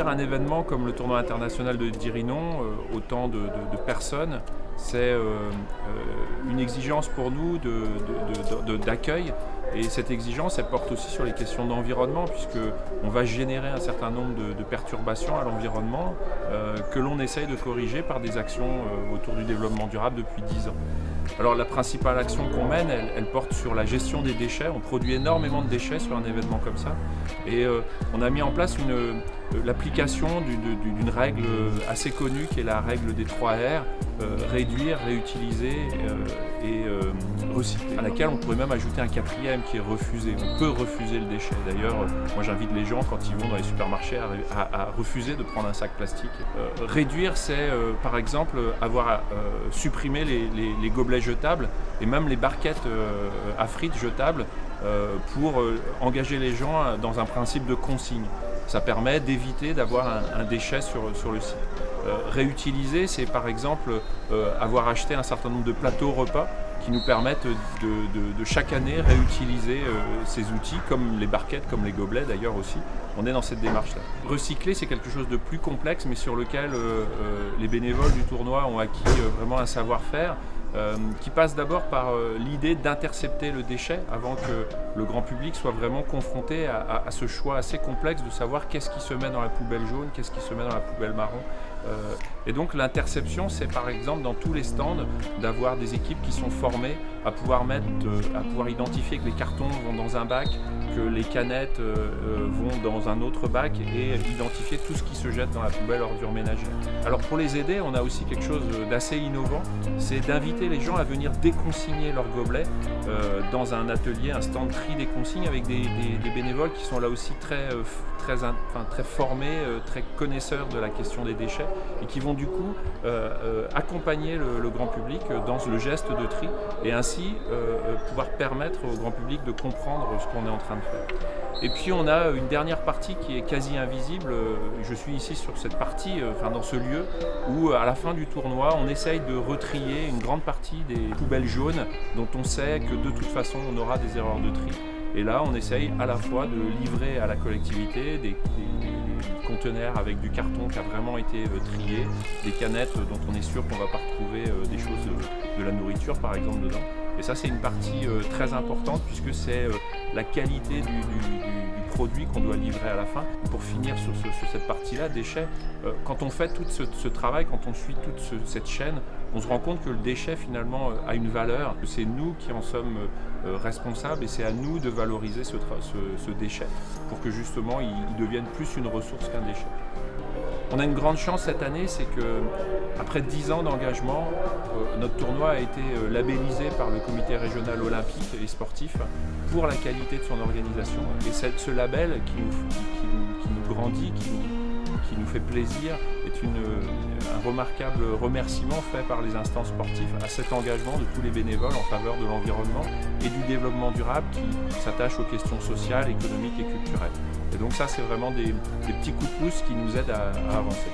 Conduire un événement comme le tournoi international de Dirinon, autant de personnes, c'est une exigence pour nous d'accueil. Et cette exigence, elle porte aussi sur les questions d'environnement, puisqu'on va générer un certain nombre de perturbations à l'environnement que l'on essaye de corriger par des actions autour du développement durable depuis 10 ans. Alors la principale action qu'on mène, elle porte sur la gestion des déchets. On produit énormément de déchets sur un événement comme ça. Et on a mis en place l'application d'une règle assez connue qui est la règle des 3 R, réduire, réutiliser et recycler, à laquelle on pourrait même ajouter un 4e qui est refuser. On peut refuser le déchet. D'ailleurs, moi j'invite les gens quand ils vont dans les supermarchés à refuser de prendre un sac plastique. Réduire, c'est par exemple avoir supprimé les gobelets jetables et même les barquettes à frites jetables pour engager les gens dans un principe de consigne. Ça permet d'éviter d'avoir un déchet sur le site. Réutiliser, c'est par exemple avoir acheté un certain nombre de plateaux repas qui nous permettent de chaque année réutiliser ces outils, comme les barquettes, comme les gobelets d'ailleurs aussi. On est dans cette démarche-là. Recycler, c'est quelque chose de plus complexe, mais sur lequel les bénévoles du tournoi ont acquis vraiment un savoir-faire. Qui passe d'abord par l'idée d'intercepter le déchet avant que le grand public soit vraiment confronté à ce choix assez complexe de savoir qu'est-ce qui se met dans la poubelle jaune, qu'est-ce qui se met dans la poubelle marron. Et donc l'interception, c'est par exemple dans tous les stands d'avoir des équipes qui sont formées à pouvoir identifier que les cartons vont dans un bac, que les canettes vont dans un autre bac et identifier tout ce qui se jette dans la poubelle ordure ménagère. Alors pour les aider, on a aussi quelque chose d'assez innovant, c'est d'inviter les gens à venir déconsigner leurs gobelets dans un atelier, un stand tri des consignes avec des bénévoles qui sont là aussi très formés, très connaisseurs de la question des déchets et qui vont du coup accompagner le grand public dans le geste de tri et ainsi pouvoir permettre au grand public de comprendre ce qu'on est en train de faire. Et puis on a une dernière partie qui est quasi invisible. Je suis ici sur cette partie, dans ce lieu où à la fin du tournoi on essaye de retrier une grande partie des poubelles jaunes dont on sait que de toute façon on aura des erreurs de tri. Et là on essaye à la fois de livrer à la collectivité des conteneurs avec du carton qui a vraiment été trié, des canettes dont on est sûr qu'on ne va pas retrouver des choses de la nourriture par exemple dedans. Et ça c'est une partie très importante puisque c'est la qualité du produit qu'on doit livrer à la fin. Pour finir sur cette partie-là, déchets, quand on fait tout ce travail, quand on suit toute cette chaîne, on se rend compte que le déchet finalement a une valeur, que c'est nous qui en sommes responsables et c'est à nous de valoriser ce déchet pour que justement il devienne plus une ressource qu'un déchet. On a une grande chance cette année, c'est que après 10 ans d'engagement, notre tournoi a été labellisé par le comité régional olympique et sportif pour la qualité de son organisation. Et ce label qui nous grandit, qui nous fait plaisir, est un remarquable remerciement fait par les instances sportives à cet engagement de tous les bénévoles en faveur de l'environnement et du développement durable qui s'attache aux questions sociales, économiques et culturelles. Et donc ça, c'est vraiment des petits coups de pouce qui nous aident à avancer.